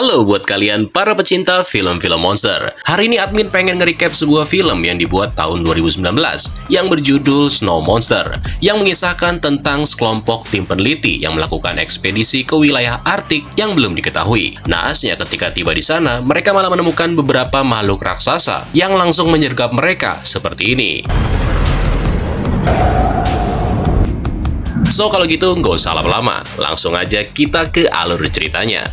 Halo buat kalian para pecinta film-film monster. Hari ini admin pengen nge-recap sebuah film yang dibuat tahun 2019 yang berjudul Snow Monster, yang mengisahkan tentang sekelompok tim peneliti yang melakukan ekspedisi ke wilayah Arktik yang belum diketahui. Naasnya ketika tiba di sana, mereka malah menemukan beberapa makhluk raksasa yang langsung menyergap mereka seperti ini. So kalau gitu nggak usah lama-lama, langsung aja kita ke alur ceritanya.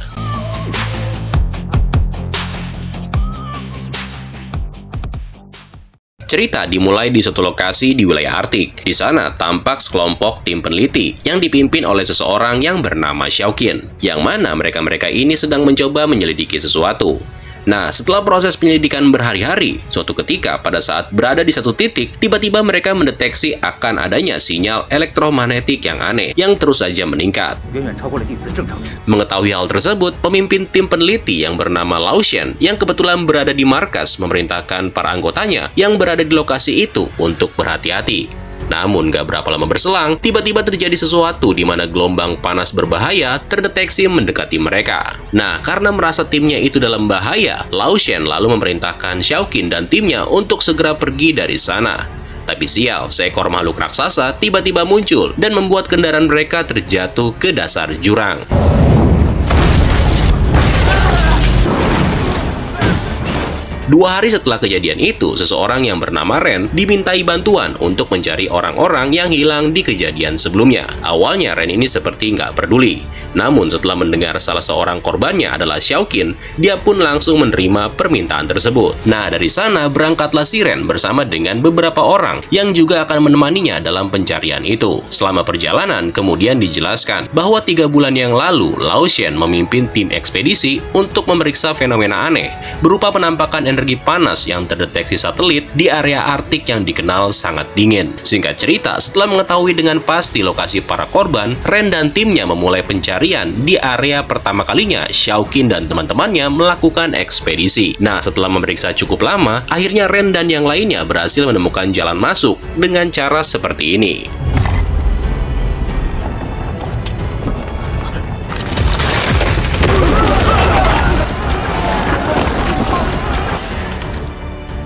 Cerita dimulai di suatu lokasi di wilayah Arktik. Di sana tampak sekelompok tim peneliti yang dipimpin oleh seseorang yang bernama Xiaoqin, yang mana mereka-mereka ini sedang mencoba menyelidiki sesuatu. Nah, setelah proses penyelidikan berhari-hari, suatu ketika pada saat berada di satu titik, tiba-tiba mereka mendeteksi akan adanya sinyal elektromagnetik yang aneh yang terus saja meningkat. Mengetahui hal tersebut, pemimpin tim peneliti yang bernama Lao Shen yang kebetulan berada di markas memerintahkan para anggotanya yang berada di lokasi itu untuk berhati-hati. Namun gak berapa lama berselang, tiba-tiba terjadi sesuatu di mana gelombang panas berbahaya terdeteksi mendekati mereka. Nah, karena merasa timnya itu dalam bahaya, Lao Shen lalu memerintahkan Xiaoqin dan timnya untuk segera pergi dari sana. Tapi sial, seekor makhluk raksasa tiba-tiba muncul dan membuat kendaraan mereka terjatuh ke dasar jurang. 2 hari setelah kejadian itu, seseorang yang bernama Ren dimintai bantuan untuk mencari orang-orang yang hilang di kejadian sebelumnya. Awalnya Ren ini seperti nggak peduli. Namun setelah mendengar salah seorang korbannya adalah Xiaoqin, dia pun langsung menerima permintaan tersebut. Nah, dari sana berangkatlah si Ren bersama dengan beberapa orang yang juga akan menemaninya dalam pencarian itu. Selama perjalanan, kemudian dijelaskan bahwa 3 bulan yang lalu, Lao Shen memimpin tim ekspedisi untuk memeriksa fenomena aneh berupa penampakan energi panas yang terdeteksi satelit di area Arktik yang dikenal sangat dingin. Singkat cerita, setelah mengetahui dengan pasti lokasi para korban, Ren dan timnya memulai pencarian di area pertama kalinya Xiaoqin dan teman-temannya melakukan ekspedisi. Nah, setelah memeriksa cukup lama, akhirnya Ren dan yang lainnya berhasil menemukan jalan masuk dengan cara seperti ini.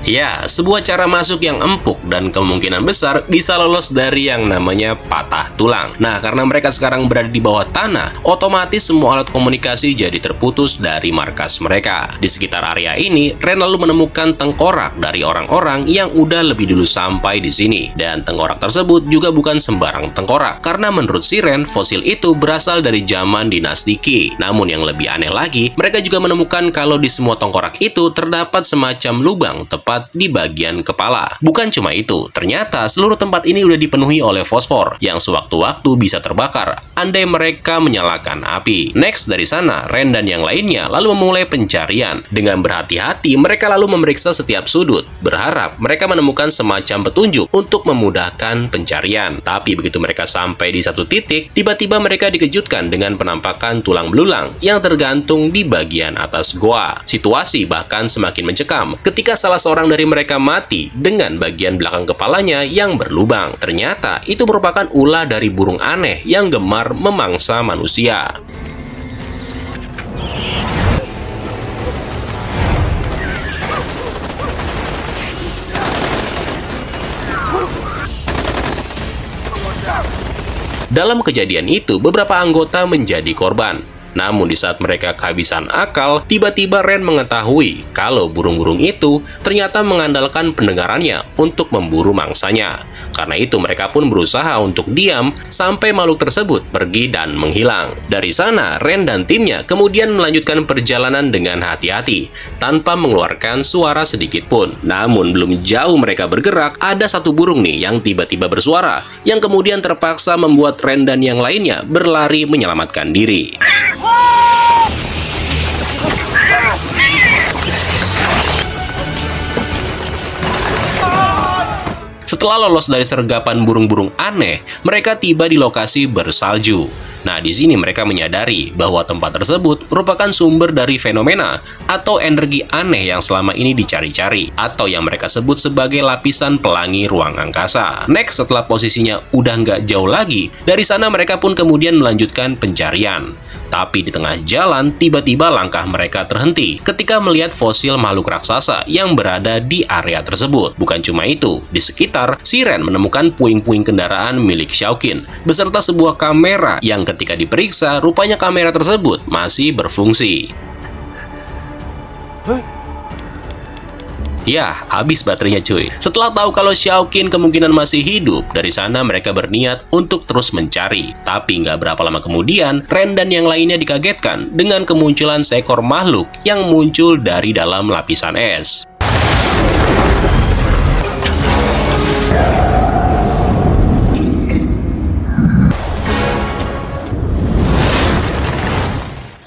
Ya, sebuah cara masuk yang empuk dan kemungkinan besar bisa lolos dari yang namanya patah tulang. Nah, karena mereka sekarang berada di bawah tanah, otomatis semua alat komunikasi jadi terputus dari markas mereka. Di sekitar area ini, Ren lalu menemukan tengkorak dari orang-orang yang udah lebih dulu sampai di sini. Dan tengkorak tersebut juga bukan sembarang tengkorak, karena menurut si Ren, fosil itu berasal dari zaman dinasti Qi. Namun yang lebih aneh lagi, mereka juga menemukan kalau di semua tengkorak itu terdapat semacam lubang tepat di bagian kepala. Bukan cuma itu, ternyata seluruh tempat ini udah dipenuhi oleh fosfor yang sewaktu-waktu bisa terbakar andai mereka menyalakan api. Next dari sana, Ren dan yang lainnya lalu memulai pencarian. Dengan berhati-hati, mereka lalu memeriksa setiap sudut, berharap mereka menemukan semacam petunjuk untuk memudahkan pencarian. Tapi begitu mereka sampai di satu titik, tiba-tiba mereka dikejutkan dengan penampakan tulang belulang yang tergantung di bagian atas goa. Situasi bahkan semakin mencekam ketika salah seorang dari mereka mati dengan bagian belakang kepalanya yang berlubang. Ternyata itu merupakan ulah dari burung aneh yang gemar memangsa manusia. Dalam kejadian itu, beberapa anggota menjadi korban. Namun di saat mereka kehabisan akal, tiba-tiba Ren mengetahui kalau burung-burung itu ternyata mengandalkan pendengarannya untuk memburu mangsanya. Karena itu mereka pun berusaha untuk diam sampai makhluk tersebut pergi dan menghilang. Dari sana, Ren dan timnya kemudian melanjutkan perjalanan dengan hati-hati tanpa mengeluarkan suara sedikit pun. Namun belum jauh mereka bergerak, ada satu burung nih yang tiba-tiba bersuara, yang kemudian terpaksa membuat Ren dan yang lainnya berlari menyelamatkan diri. Setelah lolos dari sergapan burung-burung aneh, mereka tiba di lokasi bersalju. Nah, di sini mereka menyadari bahwa tempat tersebut merupakan sumber dari fenomena atau energi aneh yang selama ini dicari-cari, atau yang mereka sebut sebagai lapisan pelangi ruang angkasa. Next, setelah posisinya udah nggak jauh lagi, dari sana mereka pun kemudian melanjutkan pencarian. Tapi di tengah jalan, tiba-tiba langkah mereka terhenti ketika melihat fosil makhluk raksasa yang berada di area tersebut. Bukan cuma itu, di sekitar, si Ren menemukan puing-puing kendaraan milik Xiaoqin, beserta sebuah kamera yang ketika diperiksa, rupanya kamera tersebut masih berfungsi. Ya, habis baterainya cuy. Setelah tahu kalau Xiaoqin kemungkinan masih hidup, dari sana mereka berniat untuk terus mencari. Tapi nggak berapa lama kemudian, Ren dan yang lainnya dikagetkan dengan kemunculan seekor makhluk yang muncul dari dalam lapisan es.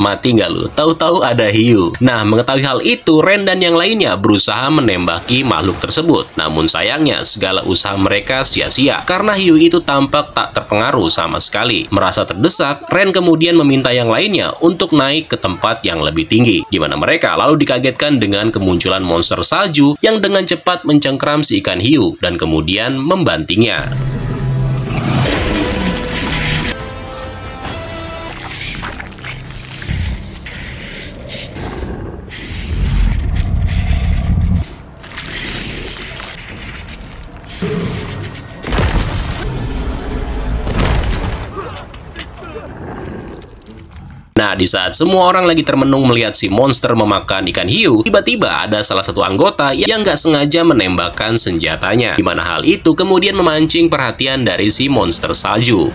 Mati nggak lu? Tahu-tahu ada hiu. Nah, mengetahui hal itu, Ren dan yang lainnya berusaha menembaki makhluk tersebut. Namun sayangnya, segala usaha mereka sia-sia karena hiu itu tampak tak terpengaruh sama sekali. Merasa terdesak, Ren kemudian meminta yang lainnya untuk naik ke tempat yang lebih tinggi, di mana mereka lalu dikagetkan dengan kemunculan monster salju yang dengan cepat mencengkram si ikan hiu dan kemudian membantingnya. Nah, di saat semua orang lagi termenung melihat si monster memakan ikan hiu, tiba-tiba ada salah satu anggota yang nggak sengaja menembakkan senjatanya. Di mana hal itu kemudian memancing perhatian dari si monster salju.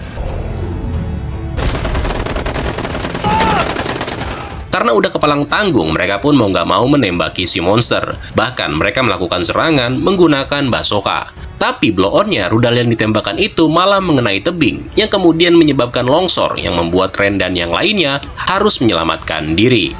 Karena udah kepalang tanggung, mereka pun mau nggak mau menembaki si monster. Bahkan mereka melakukan serangan menggunakan bazooka. Tapi blow-on-nya, rudal yang ditembakkan itu malah mengenai tebing, yang kemudian menyebabkan longsor yang membuat Ren dan yang lainnya harus menyelamatkan diri.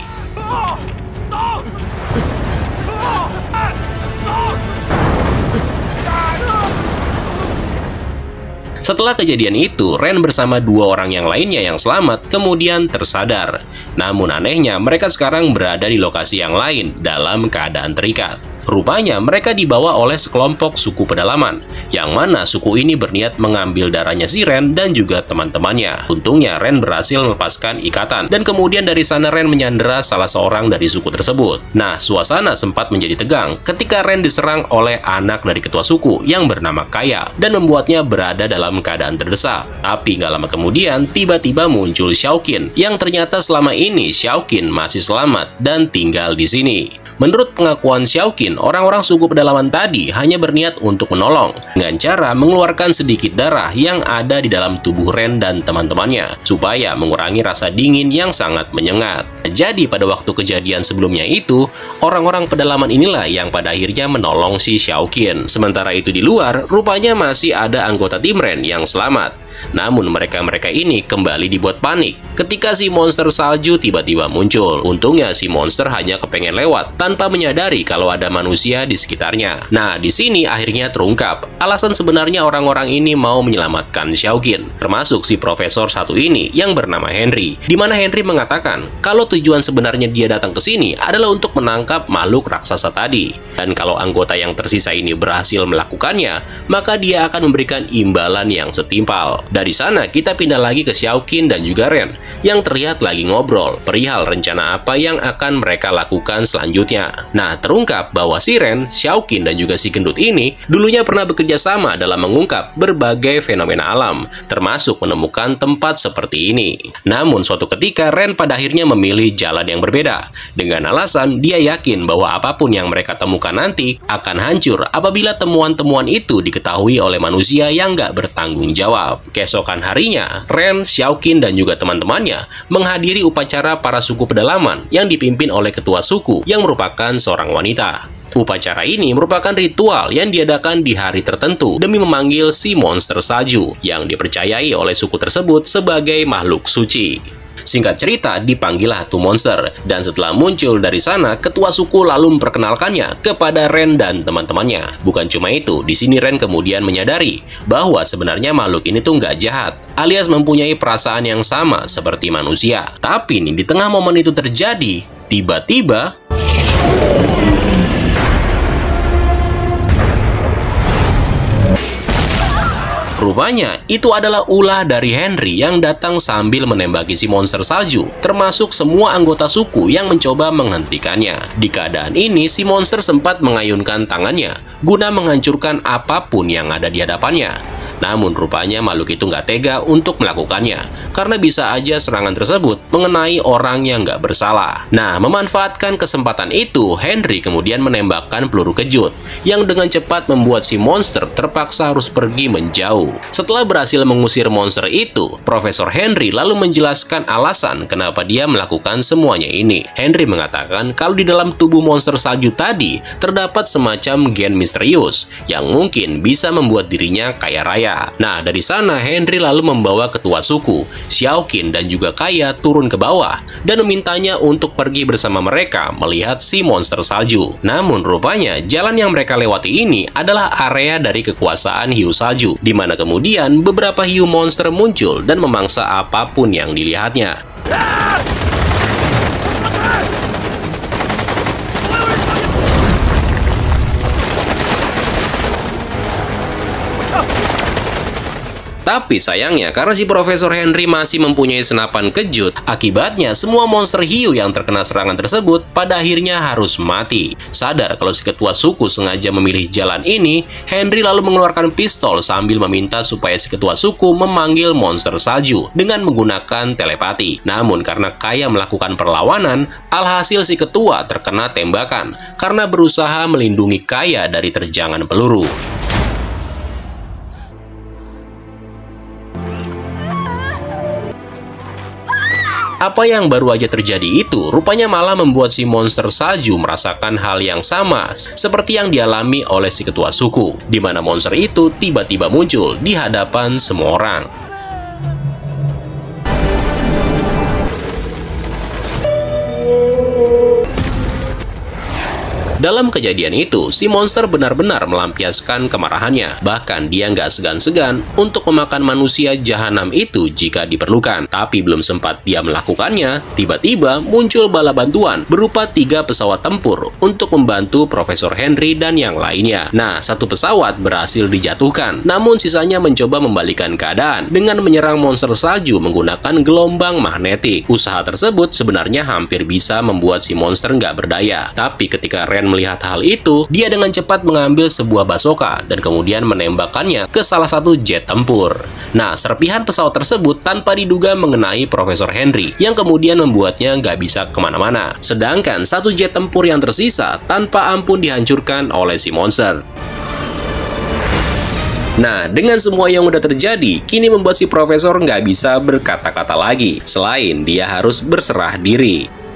Setelah kejadian itu, Ren bersama dua orang yang lainnya yang selamat kemudian tersadar. Namun anehnya, mereka sekarang berada di lokasi yang lain dalam keadaan terikat. Rupanya mereka dibawa oleh sekelompok suku pedalaman, yang mana suku ini berniat mengambil darahnya si Ren dan juga teman-temannya. Untungnya Ren berhasil melepaskan ikatan, dan kemudian dari sana Ren menyandera salah seorang dari suku tersebut. Nah, suasana sempat menjadi tegang ketika Ren diserang oleh anak dari ketua suku yang bernama Kaya, dan membuatnya berada dalam keadaan terdesak. Tapi nggak lama kemudian, tiba-tiba muncul Xiaoqin, yang ternyata selama ini Xiaoqin masih selamat dan tinggal di sini. Menurut pengakuan Xiaoqin, orang-orang suku pedalaman tadi hanya berniat untuk menolong dengan cara mengeluarkan sedikit darah yang ada di dalam tubuh Ren dan teman-temannya supaya mengurangi rasa dingin yang sangat menyengat. Jadi pada waktu kejadian sebelumnya itu, orang-orang pedalaman inilah yang pada akhirnya menolong si Xiaoqin. Sementara itu di luar, rupanya masih ada anggota tim Ren yang selamat. Namun mereka-mereka ini kembali dibuat panik ketika si monster salju tiba-tiba muncul. Untungnya si monster hanya kepengen lewat tanpa menyadari kalau ada manusia di sekitarnya. Nah, di sini akhirnya terungkap alasan sebenarnya orang-orang ini mau menyelamatkan Xiaoqin, termasuk si profesor satu ini yang bernama Henry, di mana Henry mengatakan kalau tujuan sebenarnya dia datang ke sini adalah untuk menangkap makhluk raksasa tadi. Dan kalau anggota yang tersisa ini berhasil melakukannya, maka dia akan memberikan imbalan yang setimpal. Dari sana kita pindah lagi ke Xiaoqin dan juga Ren yang terlihat lagi ngobrol perihal rencana apa yang akan mereka lakukan selanjutnya. Nah, terungkap bahwa si Ren, Xiaoqin dan juga si gendut ini dulunya pernah bekerja sama dalam mengungkap berbagai fenomena alam, termasuk menemukan tempat seperti ini. Namun suatu ketika Ren pada akhirnya memilih jalan yang berbeda dengan alasan dia yakin bahwa apapun yang mereka temukan nanti akan hancur apabila temuan-temuan itu diketahui oleh manusia yang nggak bertanggung jawab. Keesokan harinya, Ren, Xiaoqin, dan juga teman-temannya menghadiri upacara para suku pedalaman yang dipimpin oleh ketua suku yang merupakan seorang wanita. Upacara ini merupakan ritual yang diadakan di hari tertentu demi memanggil si monster salju yang dipercayai oleh suku tersebut sebagai makhluk suci. Singkat cerita, dipanggillah tuh monster, dan setelah muncul dari sana, ketua suku lalu memperkenalkannya kepada Ren dan teman-temannya. Bukan cuma itu, di sini Ren kemudian menyadari bahwa sebenarnya makhluk ini tuh nggak jahat, alias mempunyai perasaan yang sama seperti manusia. Tapi nih, di tengah momen itu terjadi, tiba-tiba Rupanya, itu adalah ulah dari Henry yang datang sambil menembaki si monster salju, termasuk semua anggota suku yang mencoba menghentikannya. Di keadaan ini, si monster sempat mengayunkan tangannya, guna menghancurkan apapun yang ada di hadapannya. Namun rupanya makhluk itu nggak tega untuk melakukannya, karena bisa aja serangan tersebut mengenai orang yang nggak bersalah. Nah, memanfaatkan kesempatan itu, Henry kemudian menembakkan peluru kejut, yang dengan cepat membuat si monster terpaksa harus pergi menjauh. Setelah berhasil mengusir monster itu, Profesor Henry lalu menjelaskan alasan kenapa dia melakukan semuanya ini. Henry mengatakan kalau di dalam tubuh monster salju tadi, terdapat semacam gen misterius, yang mungkin bisa membuat dirinya kaya raya. Nah, dari sana Henry lalu membawa ketua suku, Xiaoqin dan juga Kaya turun ke bawah dan memintanya untuk pergi bersama mereka melihat si monster salju. Namun rupanya jalan yang mereka lewati ini adalah area dari kekuasaan hiu salju, di mana kemudian beberapa hiu monster muncul dan memangsa apapun yang dilihatnya. Tapi sayangnya, karena si Profesor Henry masih mempunyai senapan kejut, akibatnya semua monster hiu yang terkena serangan tersebut pada akhirnya harus mati. Sadar kalau si ketua suku sengaja memilih jalan ini, Henry lalu mengeluarkan pistol sambil meminta supaya si ketua suku memanggil monster salju dengan menggunakan telepati. Namun karena Kaya melakukan perlawanan, alhasil si ketua terkena tembakan karena berusaha melindungi Kaya dari terjangan peluru. Apa yang baru aja terjadi itu rupanya malah membuat si monster salju merasakan hal yang sama seperti yang dialami oleh si ketua suku, di mana monster itu tiba-tiba muncul di hadapan semua orang. Dalam kejadian itu, si monster benar-benar melampiaskan kemarahannya. Bahkan dia nggak segan-segan untuk memakan manusia jahanam itu jika diperlukan. Tapi belum sempat dia melakukannya, tiba-tiba muncul bala bantuan berupa 3 pesawat tempur untuk membantu Profesor Henry dan yang lainnya. Nah, 1 pesawat berhasil dijatuhkan, namun sisanya mencoba membalikan keadaan dengan menyerang monster salju menggunakan gelombang magnetik. Usaha tersebut sebenarnya hampir bisa membuat si monster nggak berdaya. Tapi ketika Ren melihat hal itu, dia dengan cepat mengambil sebuah basoka dan kemudian menembakkannya ke salah satu jet tempur. Nah, serpihan pesawat tersebut tanpa diduga mengenai Profesor Henry, yang kemudian membuatnya nggak bisa kemana-mana. Sedangkan 1 jet tempur yang tersisa tanpa ampun dihancurkan oleh si monster. Nah, dengan semua yang udah terjadi, kini membuat si Profesor nggak bisa berkata-kata lagi, selain dia harus berserah diri.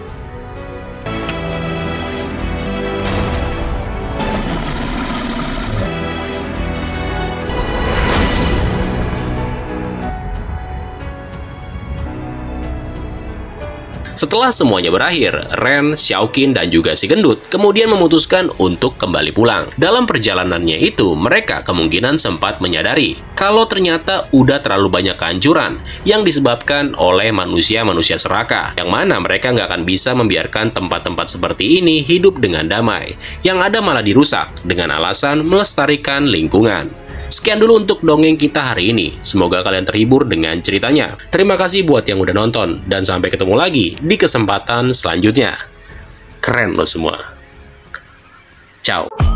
Setelah semuanya berakhir, Ren, Xiaoqin, dan juga si gendut kemudian memutuskan untuk kembali pulang. Dalam perjalanannya itu, mereka kemungkinan sempat menyadari kalau ternyata udah terlalu banyak kehancuran yang disebabkan oleh manusia-manusia serakah, yang mana mereka nggak akan bisa membiarkan tempat-tempat seperti ini hidup dengan damai, yang ada malah dirusak dengan alasan melestarikan lingkungan. Sekian dulu untuk dongeng kita hari ini. Semoga kalian terhibur dengan ceritanya. Terima kasih buat yang udah nonton, dan sampai ketemu lagi di kesempatan selanjutnya. Keren lo semua. Ciao.